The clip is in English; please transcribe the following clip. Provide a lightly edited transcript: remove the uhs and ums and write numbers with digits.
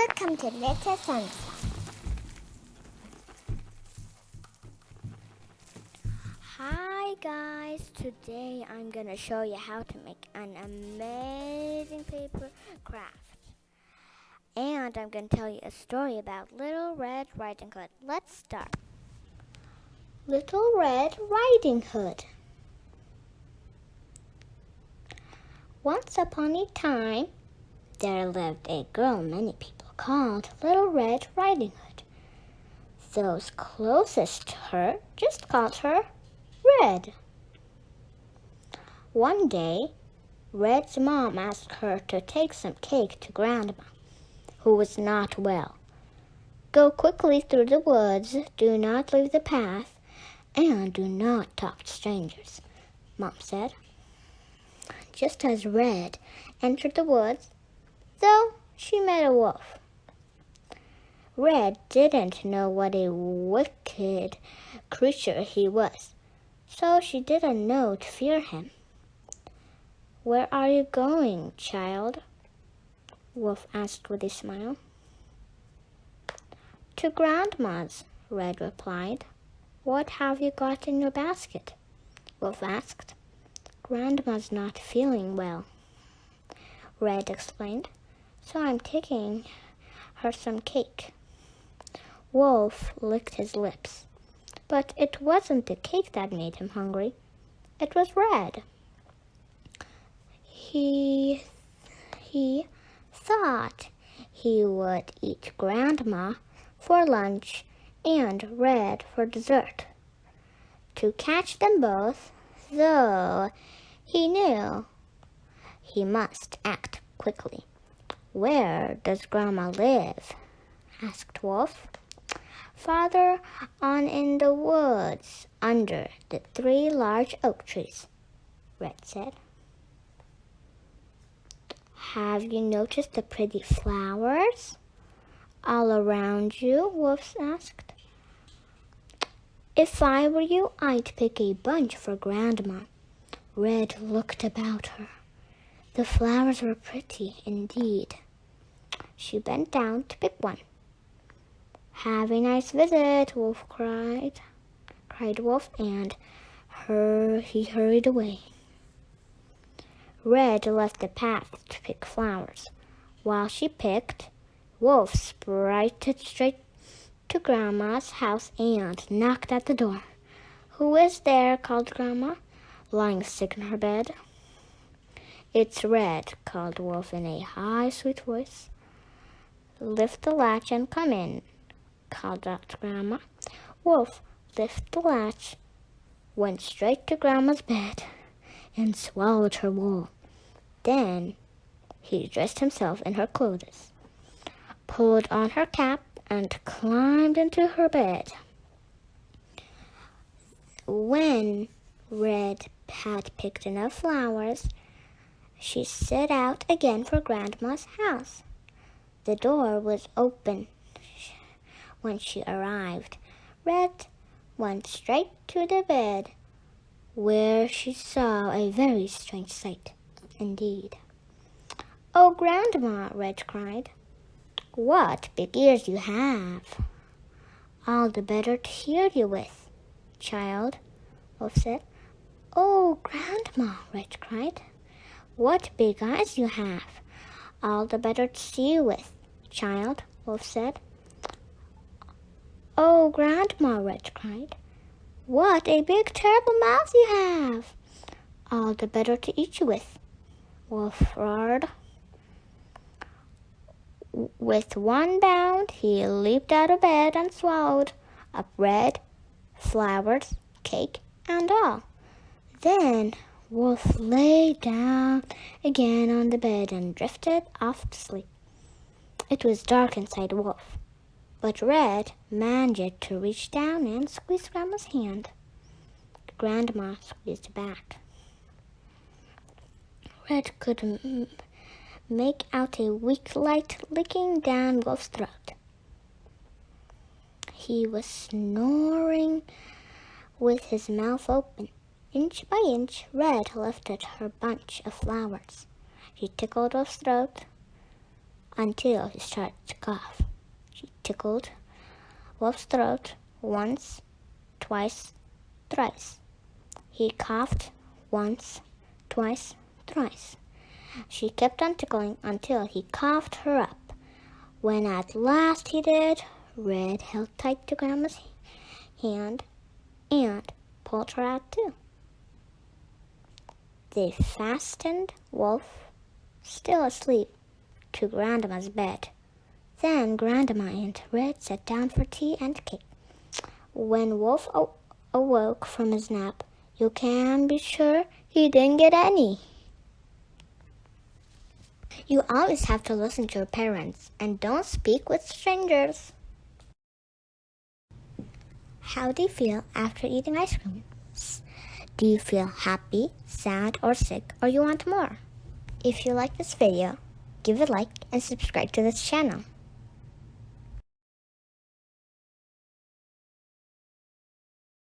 Welcome to Little Sunset. Hi guys, today I'm going to show you how to make an amazing paper craft. And I'm going to tell you a story about Little Red Riding Hood. Let's start. Little Red Riding Hood. Once upon a time, there lived a girl many people called Little Red Riding Hood. Those closest to her just called her Red. One day, Red's mom asked her to take some cake to Grandma, who was not well. Go quickly through the woods, do not leave the path, and do not talk to strangers, Mom said. Just as Red entered the woods, though, she met a wolf. Red didn't know what a wicked creature he was, so she didn't know to fear him. Where are you going, child? Wolf asked with a smile. To Grandma's, Red replied. What have you got in your basket? Wolf asked. Grandma's not feeling well, Red explained, so I'm taking her some cake. Wolf licked his lips, but it wasn't the cake that made him hungry. It was Red. He thought he would eat Grandma for lunch and Red for dessert. To catch them both, though, he knew he must act quickly. Where does Grandma live? Asked Wolf. Farther on in the woods, under the 3 large oak trees, Red said. Have you noticed the pretty flowers all around you? Wolf asked. If I were you, I'd pick a bunch for Grandma. Red looked about her. The flowers were pretty indeed. She bent down to pick one. Have a nice visit, Wolf cried Wolf, and he hurried away. Red left the path to pick flowers. While she picked, Wolf sprinted straight to Grandma's house and knocked at the door. Who is there? Called Grandma, lying sick in her bed. It's Red, called Wolf in a high, sweet voice. Lift the latch and come in, called out Grandma. Wolf lifted the latch, went straight to Grandma's bed, and swallowed her wool. Then he dressed himself in her clothes, pulled on her cap, and climbed into her bed. When Red had picked enough flowers, she set out again for Grandma's house. The door was open when she arrived. Red went straight to the bed, where she saw a very strange sight indeed. Oh, Grandma, Red cried. What big ears you have! All the better to hear you with, child, Wolf said. Oh, Grandma, Red cried. What big eyes you have! All the better to see you with, child, Wolf said. Oh, Grandma, Red cried. What a big, terrible mouth you have! All the better to eat you with, Wolf roared. With one bound, he leaped out of bed and swallowed up Red, flowers, cake, and all. Then Wolf lay down again on the bed and drifted off to sleep. It was dark inside Wolf, but Red managed to reach down and squeeze Grandma's hand. Grandma squeezed back. Red could make out a weak light licking down Wolf's throat. He was snoring with his mouth open. Inch by inch, Red lifted her bunch of flowers. She tickled Wolf's throat. until he started to cough. She tickled Wolf's throat once, twice, thrice. He coughed once, twice, thrice. She kept on tickling until he coughed her up. When at last he did, Red held tight to Grandma's hand and pulled her out too. They fastened Wolf, still asleep, to Grandma's bed. Then Grandma and Red sat down for tea and cake. When Wolf awoke from his nap, you can be sure he didn't get any. You always have to listen to your parents and don't speak with strangers. How do you feel after eating ice cream? Do you feel happy, sad, or sick, or you want more? If you like this video, give it a like and subscribe to this channel.